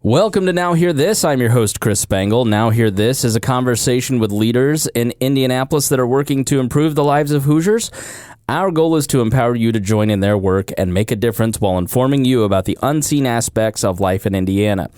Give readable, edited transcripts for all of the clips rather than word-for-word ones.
Welcome to Now Hear This. I'm your host, Chris Spangle. Now Hear This is a conversation with leaders in Indianapolis that are working to improve the lives of Hoosiers. Our goal is to empower you to join in their work and make a difference while informing you about the unseen aspects of life in Indiana.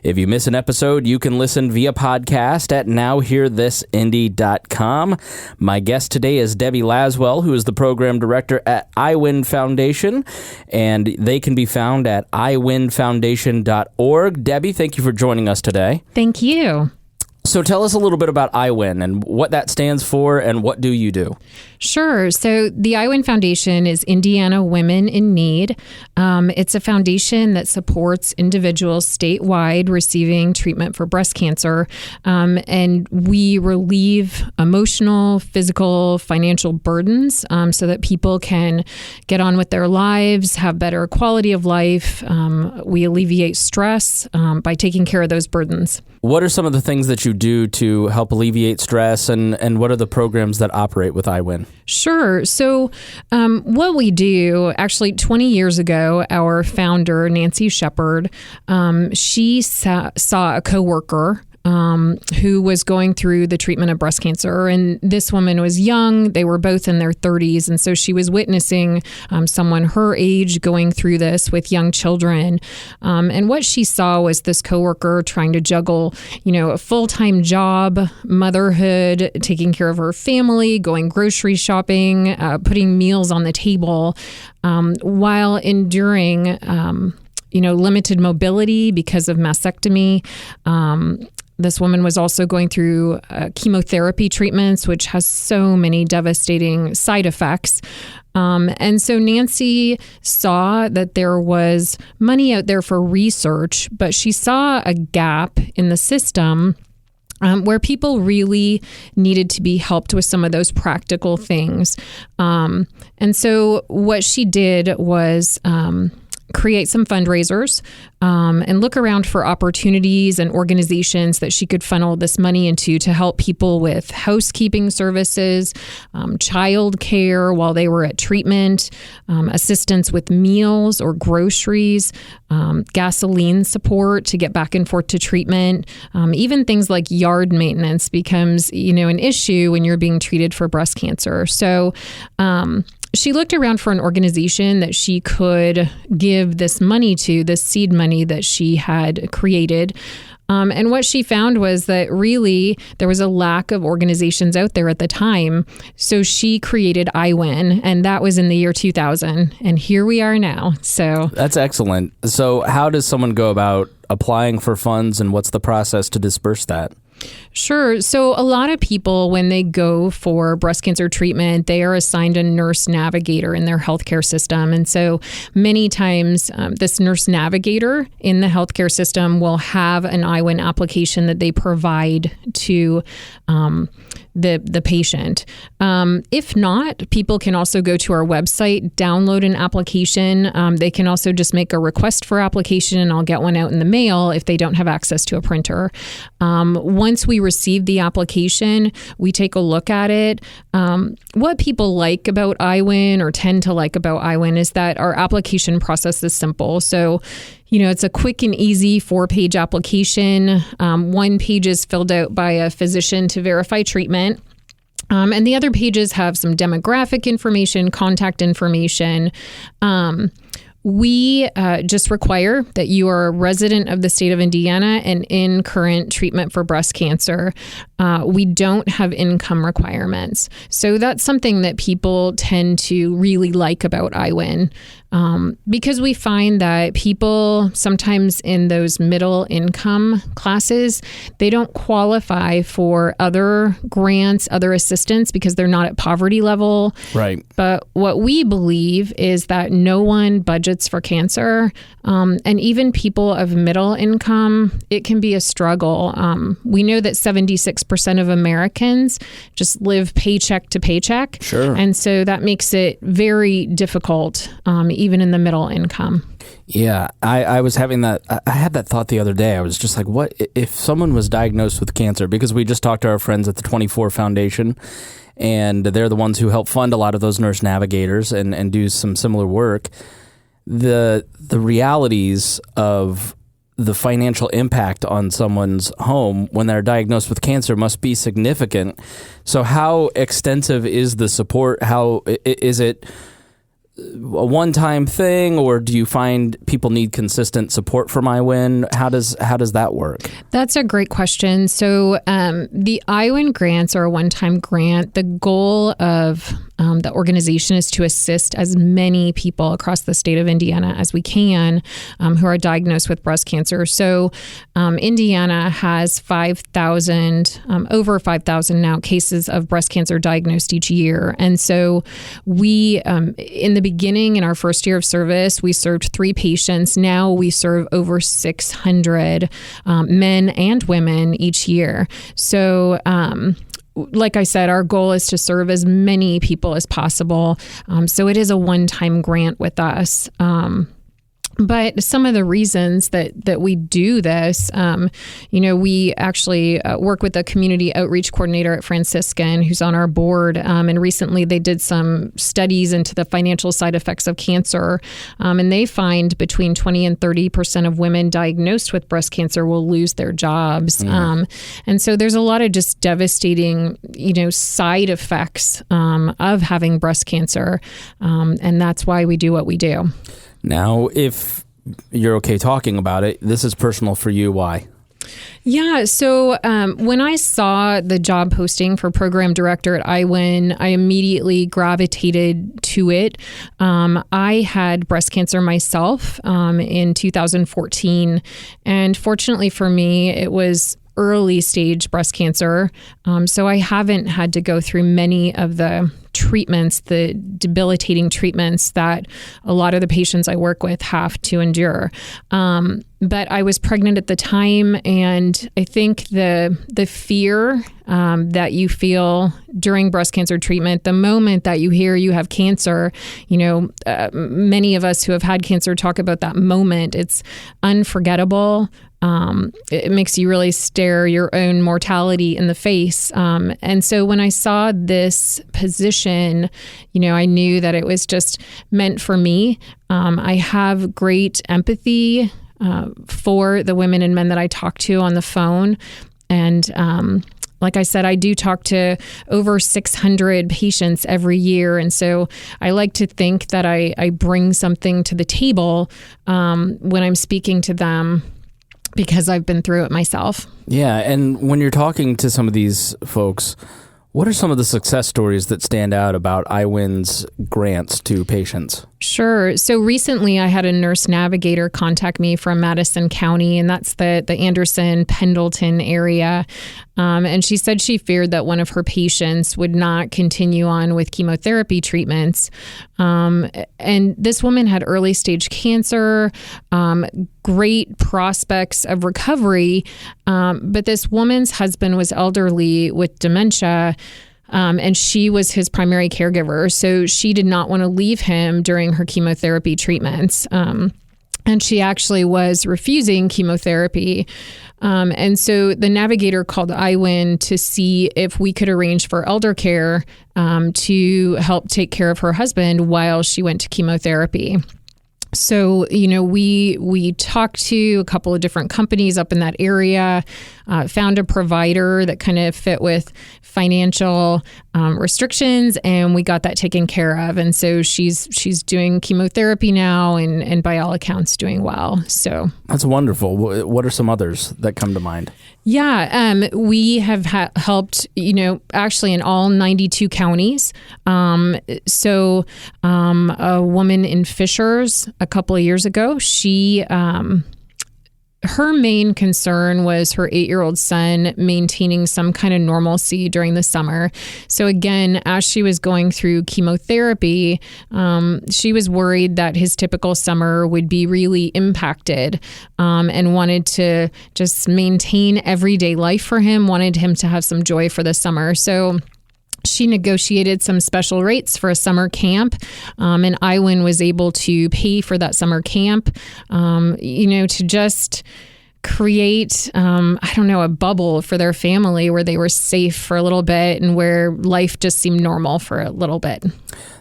If you miss an episode, you can listen via podcast at nowhearthisindy.com. My guest today is Debbie Laswell, who is the program director at IWIN Foundation, and they can be found at iwinfoundation.org. Debbie, thank you for joining us today. Thank you. So tell us a little bit about IWIN and what that stands for and what do you do? Sure. So the IWIN Foundation is Indiana Women in Need. It's a foundation that supports individuals statewide receiving treatment for breast cancer. And we relieve emotional, physical, financial burdens so that people can get on with their lives, have better quality of life. We alleviate stress by taking care of those burdens. What are some of the things that you do to help alleviate stress, and what are the programs that operate with IWIN? Sure. So what we do, actually 20 years ago, our founder, Nancy Shepard, she saw a coworker who was going through the treatment of breast cancer. And this woman was young. They were both in their 30s. And so she was witnessing someone her age going through this with young children. And what she saw was this coworker trying to juggle, a full-time job, motherhood, taking care of her family, going grocery shopping, putting meals on the table, while enduring, limited mobility because of mastectomy. This woman was also going through chemotherapy treatments, which has so many devastating side effects. And so Nancy saw that there was money out there for research, but she saw a gap in the system where people really needed to be helped with some of those practical things. And so what she did was create some fundraisers and look around for opportunities and organizations that she could funnel this money into to help people with housekeeping services, child care while they were at treatment, assistance with meals or groceries, gasoline support to get back and forth to treatment. Even things like yard maintenance becomes, an issue when you're being treated for breast cancer. So, she looked around for an organization that she could give this money to, this seed money that she had created. And what she found was that really there was a lack of organizations out there at the time. So she created IWIN, and that was in the year 2000. And here we are now. So that's excellent. So how does someone go about applying for funds, and what's the process to disperse that? Sure. So a lot of people, when they go for breast cancer treatment, they are assigned a nurse navigator in their healthcare system. And so many times this nurse navigator in the healthcare system will have an IWIN application that they provide to the patient. If not, people can also go to our website, download an application. They can also just make a request for application, and I'll get one out in the mail if they don't have access to a printer. Once we receive the application, we take a look at it. What people like about IWIN, or tend to like about IWIN, is that our application process is simple. So it's a quick and easy 4-page application. 1 page is filled out by a physician to verify treatment. And the other pages have some demographic information, contact information. We just require that you are a resident of the state of Indiana and in current treatment for breast cancer. We don't have income requirements. So that's something that people tend to really like about IWIN. Because we find that people sometimes in those middle income classes, they don't qualify for other grants, other assistance, because they're not at poverty level. Right. But what we believe is that no one budgets for cancer. And even people of middle income, it can be a struggle. We know that 76% of Americans just live paycheck to paycheck. Sure. And so that makes it very difficult, even in the middle income. Yeah, I was having that. I had that thought the other day. I was just like, what if someone was diagnosed with cancer? Because we just talked to our friends at the 24 Foundation, and they're the ones who help fund a lot of those nurse navigators and do some similar work. The realities of the financial impact on someone's home when they're diagnosed with cancer must be significant. So how extensive is the support? How is it a one-time thing, or do you find people need consistent support from IWIN? How does that work? That's a great question. So the IWIN grants are a one-time grant. The goal of the organization is to assist as many people across the state of Indiana as we can who are diagnosed with breast cancer. So Indiana has 5,000, over 5,000 now cases of breast cancer diagnosed each year. And so we, in the beginning, in our first year of service, we served 3 patients. Now we serve over 600 men and women each year. So like I said, our goal is to serve as many people as possible. So it is a one-time grant with us. But some of the reasons that we do this, we actually work with a community outreach coordinator at Franciscan who's on our board. And recently they did some studies into the financial side effects of cancer. And they find between 20 and 30% of women diagnosed with breast cancer will lose their jobs. And so there's a lot of just devastating, side effects of having breast cancer. And that's why we do what we do. Now, if you're okay talking about it, this is personal for you. Why? Yeah. So when I saw the job posting for program director at IWIN, I immediately gravitated to it. I had breast cancer myself in 2014. And fortunately for me, it was early stage breast cancer. So I haven't had to go through many of the treatments, the debilitating treatments that a lot of the patients I work with have to endure. But I was pregnant at the time, and I think the fear that you feel during breast cancer treatment, the moment that you hear you have cancer, many of us who have had cancer talk about that moment. It's unforgettable. It makes you really stare your own mortality in the face. And so when I saw this position, I knew that it was just meant for me. I have great empathy for the women and men that I talk to on the phone. And like I said, I do talk to over 600 patients every year. And so I like to think that I bring something to the table when I'm speaking to them, because I've been through it myself. Yeah. And when you're talking to some of these folks, what are some of the success stories that stand out about IWIN's grants to patients? Sure. So recently I had a nurse navigator contact me from Madison County, and that's the Anderson, Pendleton area. And she said she feared that one of her patients would not continue on with chemotherapy treatments. And this woman had early stage cancer, great prospects of recovery. But this woman's husband was elderly with dementia. And she was his primary caregiver. So she did not want to leave him during her chemotherapy treatments. And she actually was refusing chemotherapy. And so the navigator called IWIN to see if we could arrange for elder care to help take care of her husband while she went to chemotherapy. So, we talked to a couple of different companies up in that area, found a provider that kind of fit with financial restrictions, and we got that taken care of. And so she's doing chemotherapy now, and by all accounts doing well. So that's wonderful. What are some others that come to mind? Yeah, we have helped, actually in all 92 counties. So a woman in Fishers a couple of years ago, her main concern was her 8-year-old son maintaining some kind of normalcy during the summer. So again, as she was going through chemotherapy, she was worried that his typical summer would be really impacted, and wanted to just maintain everyday life for him, wanted him to have some joy for the summer. So she negotiated some special rates for a summer camp, and IWIN was able to pay for that summer camp, to just create, a bubble for their family where they were safe for a little bit and where life just seemed normal for a little bit.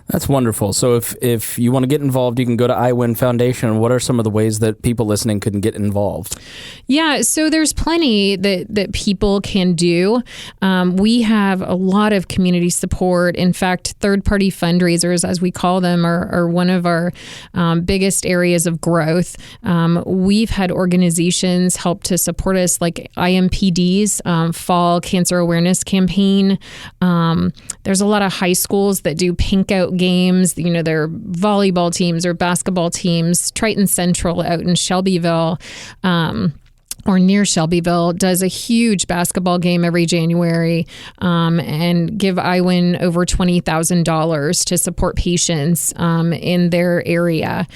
That's wonderful. So if you want to get involved, you can go to IWIN Foundation. What are some of the ways that people listening could get involved? Yeah, so there's plenty that people can do. We have a lot of community support. In fact, third-party fundraisers, as we call them, are one of our biggest areas of growth. We've had organizations help to support us, like IMPD's Fall Cancer Awareness Campaign. There's a lot of high schools that do pink out games, their volleyball teams or basketball teams. Triton Central out in Shelbyville, or near Shelbyville, does a huge basketball game every January and give IWIN over $20,000 to support patients in their area.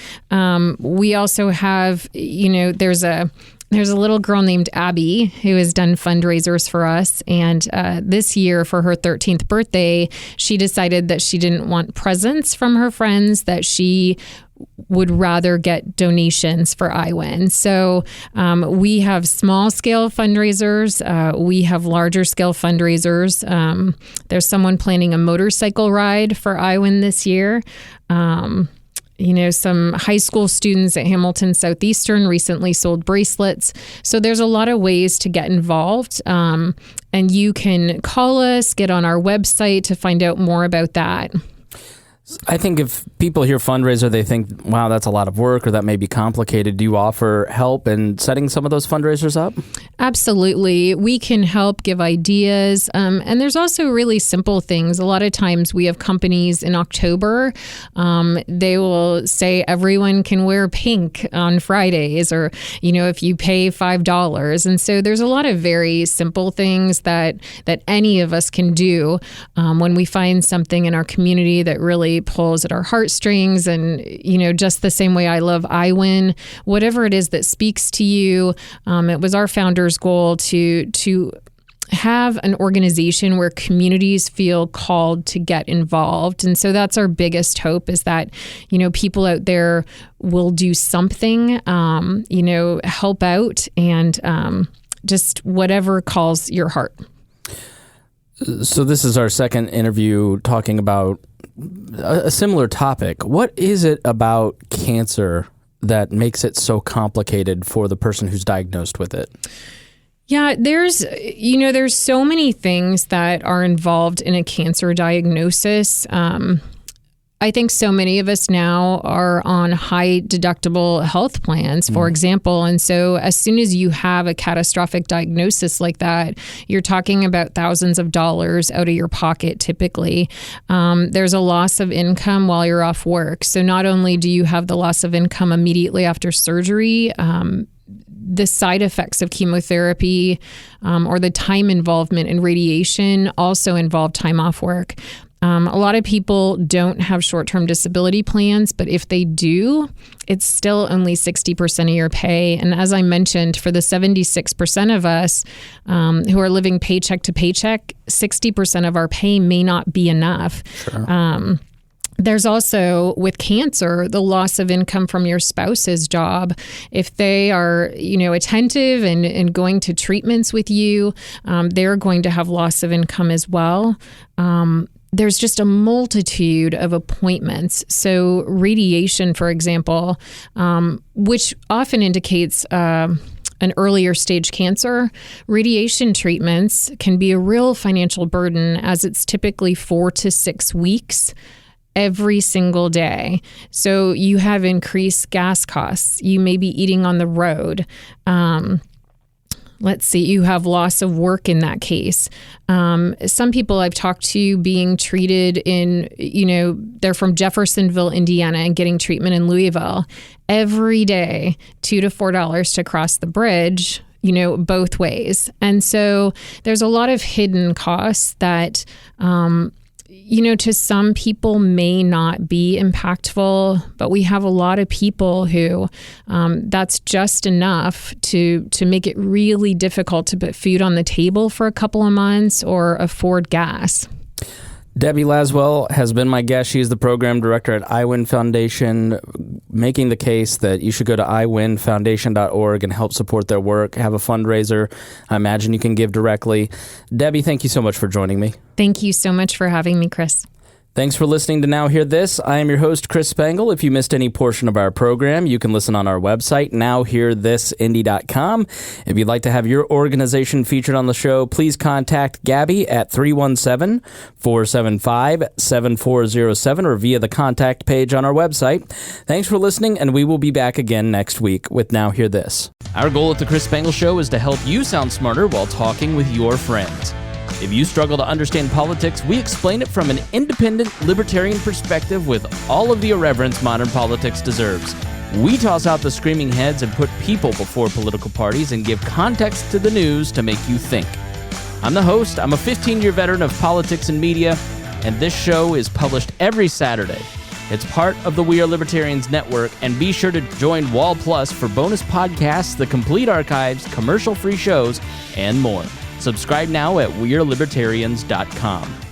We also have, there's a little girl named Abby who has done fundraisers for us. And this year, for her 13th birthday, she decided that she didn't want presents from her friends, that she would rather get donations for IWIN. So we have small scale fundraisers. We have larger scale fundraisers. There's someone planning a motorcycle ride for IWIN this year. Some high school students at Hamilton Southeastern recently sold bracelets. So there's a lot of ways to get involved. And you can call us, get on our website to find out more about that. I think if people hear fundraiser, they think, wow, that's a lot of work or that may be complicated. Do you offer help in setting some of those fundraisers up? Absolutely. We can help give ideas. And there's also really simple things. A lot of times we have companies in October. They will say everyone can wear pink on Fridays or, if you pay $5. And so there's a lot of very simple things that any of us can do when we find something in our community that really pulls at our heartstrings. And, just the same way I love IWIN, whatever it is that speaks to you. It was our founder's goal to have an organization where communities feel called to get involved. And so that's our biggest hope, is that, people out there will do something, help out, and just whatever calls your heart. So this is our second interview talking about a similar topic. What is it about cancer that makes it so complicated for the person who's diagnosed with it? Yeah, there's so many things that are involved in a cancer diagnosis. I think so many of us now are on high deductible health plans, for example. And so as soon as you have a catastrophic diagnosis like that, you're talking about thousands of dollars out of your pocket typically. There's a loss of income while you're off work. So not only do you have the loss of income immediately after surgery, the side effects of chemotherapy or the time involvement in radiation also involve time off work. A lot of people don't have short-term disability plans, but if they do, it's still only 60% of your pay. And as I mentioned, for the 76% of us who are living paycheck to paycheck, 60% of our pay may not be enough. Sure. There's also, with cancer, the loss of income from your spouse's job. If they are, attentive and going to treatments with you, they're going to have loss of income as well. There's just a multitude of appointments. So radiation, for example, which often indicates an earlier stage cancer, radiation treatments can be a real financial burden, as it's typically 4 to 6 weeks every single day. So you have increased gas costs. You may be eating on the road. Let's see, you have loss of work in that case. Some people I've talked to being treated in, they're from Jeffersonville, Indiana, and getting treatment in Louisville every day, $2 to $4 to cross the bridge, both ways. And so there's a lot of hidden costs that, to some people may not be impactful, but we have a lot of people who that's just enough to make it really difficult to put food on the table for a couple of months or afford gas. Debbie Laswell has been my guest. She is the program director at IWIN Foundation, making the case that you should go to iwinfoundation.org and help support their work, have a fundraiser. I imagine you can give directly. Debbie, thank you so much for joining me. Thank you so much for having me, Chris. Thanks for listening to Now Hear This. I am your host, Chris Spangle. If you missed any portion of our program, you can listen on our website, nowhearthisindy.com. If you'd like to have your organization featured on the show, please contact Gabby at 317-475-7407 or via the contact page on our website. Thanks for listening, and we will be back again next week with Now Hear This. Our goal at the Chris Spangle Show is to help you sound smarter while talking with your friends. If you struggle to understand politics, we explain it from an independent, libertarian perspective with all of the irreverence modern politics deserves. We toss out the screaming heads and put people before political parties and give context to the news to make you think. I'm the host. I'm a 15-year veteran of politics and media, and this show is published every Saturday. It's part of the We Are Libertarians network, and be sure to join Wall Plus for bonus podcasts, the complete archives, commercial-free shows, and more. Subscribe now at wearelibertarians.com.